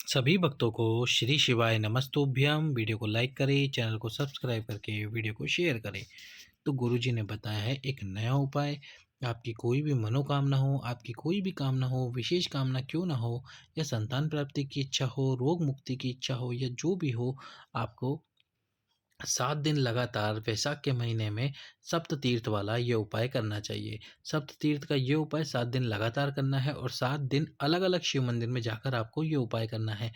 सभी भक्तों को श्री शिवाय नमस्तुभ्यम। वीडियो को लाइक करें, चैनल को सब्सक्राइब करके वीडियो को शेयर करें। तो गुरुजी ने बताया है एक नया उपाय। आपकी कोई भी मनोकामना हो, आपकी कोई भी कामना हो, विशेष कामना क्यों ना हो, या संतान प्राप्ति की इच्छा हो, रोग मुक्ति की इच्छा हो, या जो भी हो, आपको 7 दिन लगातार वैशाख के महीने में सप्त तीर्थ वाला ये उपाय करना चाहिए। सप्त तीर्थ का ये उपाय 7 दिन लगातार करना है और 7 दिन अलग अलग शिव मंदिर में जाकर आपको ये उपाय करना है।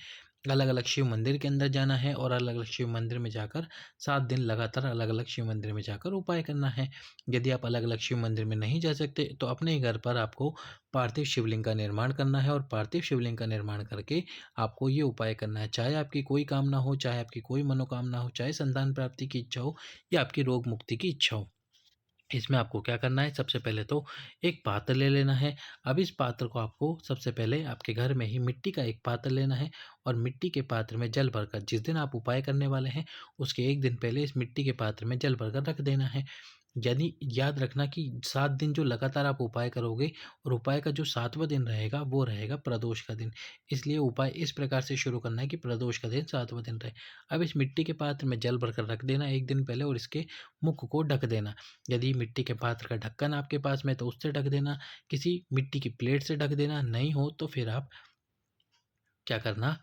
अलग अलग शिव मंदिर के अंदर जाना है और अलग अलग शिव मंदिर में जाकर 7 दिन लगातार अलग अलग शिव मंदिर में जाकर उपाय करना है। यदि आप अलग अलग शिव मंदिर में नहीं जा सकते तो अपने ही घर पर आपको पार्थिव शिवलिंग का निर्माण करना है और पार्थिव शिवलिंग का निर्माण करके आपको ये उपाय करना है। चाहे आपकी कोई कामना हो, चाहे आपकी कोई मनोकामना हो, चाहे संतान प्राप्ति की इच्छा हो या आपकी रोग मुक्ति की इच्छा हो। इसमें आपको क्या करना है, सबसे पहले तो एक पात्र ले लेना है। अब इस पात्र को आपको सबसे पहले आपके घर में ही मिट्टी का एक पात्र लेना है और मिट्टी के पात्र में जल भरकर, जिस दिन आप उपाय करने वाले हैं उसके एक दिन पहले इस मिट्टी के पात्र में जल भरकर रख देना है। यानी याद रखना कि 7 दिन जो लगातार आप उपाय करोगे और उपाय का जो 7वां दिन रहेगा वो रहेगा प्रदोष का दिन। इसलिए उपाय इस प्रकार से शुरू करना है कि प्रदोष का दिन 7वां दिन रहे। अब इस मिट्टी के पात्र में जल भरकर रख देना एक दिन पहले और इसके मुख को ढक देना। यदि मिट्टी के पात्र का ढक्कन आपके पास में तो उससे ढक देना, किसी मिट्टी की प्लेट से ढक देना। नहीं हो तो फिर आप क्या करना,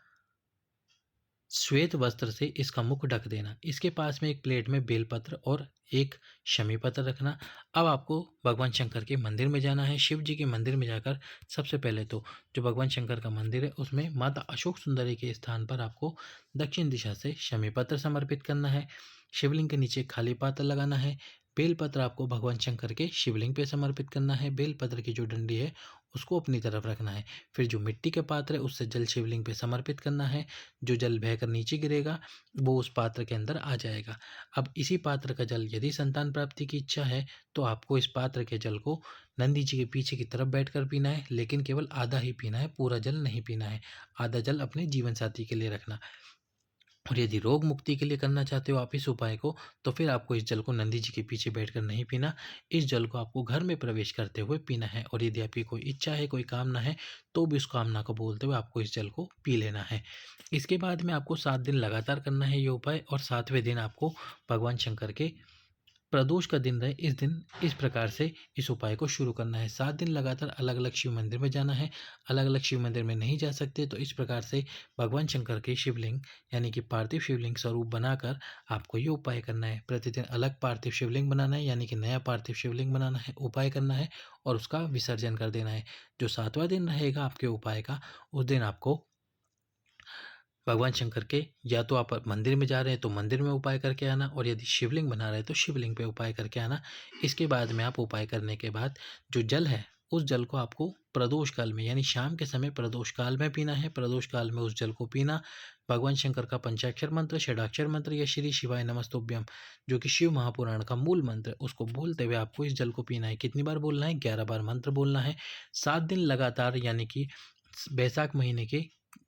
श्वेत वस्त्र से इसका मुख ढक देना। इसके पास में एक प्लेट में बेलपत्र और एक शमी पत्र रखना। अब आपको भगवान शंकर के मंदिर में जाना है। शिव जी के मंदिर में जाकर सबसे पहले तो जो भगवान शंकर का मंदिर है उसमें माता अशोक सुंदरी के स्थान पर आपको दक्षिण दिशा से शमी पत्र समर्पित करना है। शिवलिंग के नीचे खाली पात्र लगाना है। बेलपत्र आपको भगवान शंकर के शिवलिंग पे समर्पित करना है। बेलपत्र की जो डंडी है उसको अपनी तरफ रखना है। फिर जो मिट्टी का पात्र है उससे जल शिवलिंग पे समर्पित करना है। जो जल बहकर नीचे गिरेगा वो उस पात्र के अंदर आ जाएगा। अब इसी पात्र का जल, यदि संतान प्राप्ति की इच्छा है तो आपको इस पात्र के जल को नंदी जी के पीछे की तरफ बैठकर पीना है, लेकिन केवल आधा ही पीना है, पूरा जल नहीं पीना है। आधा जल अपने जीवन साथी के लिए रखना। और यदि रोग मुक्ति के लिए करना चाहते हो आप इस उपाय को, तो फिर आपको इस जल को नंदी जी के पीछे बैठकर नहीं पीना। इस जल को आपको घर में प्रवेश करते हुए पीना है और यदि आपकी कोई इच्छा है, कोई कामना है, तो भी उस कामना को बोलते हुए आपको इस जल को पी लेना है। इसके बाद में आपको 7 दिन लगातार करना है ये उपाय और 7वें दिन आपको भगवान शंकर के प्रदोष का दिन रहे इस दिन इस प्रकार से इस उपाय को शुरू करना है। 7 दिन लगातार अलग अलग शिव मंदिर में जाना है। अलग अलग शिव मंदिर में नहीं जा सकते तो इस प्रकार से भगवान शंकर के शिवलिंग यानी कि पार्थिव शिवलिंग स्वरूप बनाकर आपको ये उपाय करना है। प्रतिदिन अलग पार्थिव शिवलिंग बनाना है, यानी कि नया पार्थिव शिवलिंग बनाना है, उपाय करना है और उसका विसर्जन कर देना है। जो 7वां दिन रहेगा आपके उपाय का, उस दिन आपको भगवान शंकर के, या तो आप मंदिर में जा रहे हैं तो मंदिर में उपाय करके आना और यदि शिवलिंग बना रहे हैं तो शिवलिंग पे उपाय करके आना। इसके बाद में आप उपाय करने के बाद जो जल है उस जल को आपको प्रदोष काल में यानी शाम के समय प्रदोष काल में पीना है। प्रदोष काल में उस जल को पीना। भगवान शंकर का पंचाक्षर मंत्र, षडाक्षर मंत्र या श्री शिवाय नमस्तुभ्यम जो कि शिव महापुराण का मूल मंत्र है उसको बोलते हुए आपको इस जल को पीना है। कितनी बार बोलना है? 11 बार मंत्र बोलना है। 7 दिन लगातार, यानी कि बैसाख महीने के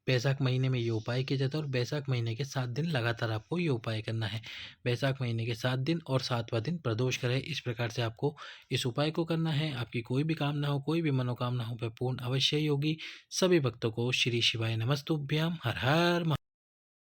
बैसाख महीने में ये उपाय किया जाता है और बैसाख महीने के 7 दिन लगातार आपको ये उपाय करना है। बैसाख महीने के 7 दिन और 7वां दिन प्रदोष करे, इस प्रकार से आपको इस उपाय को करना है। आपकी कोई भी कामना हो, कोई भी मनोकामना हो, वह पूर्ण अवश्य ही होगी। सभी भक्तों को श्री शिवाय नमस्तुभ्यम। हर हर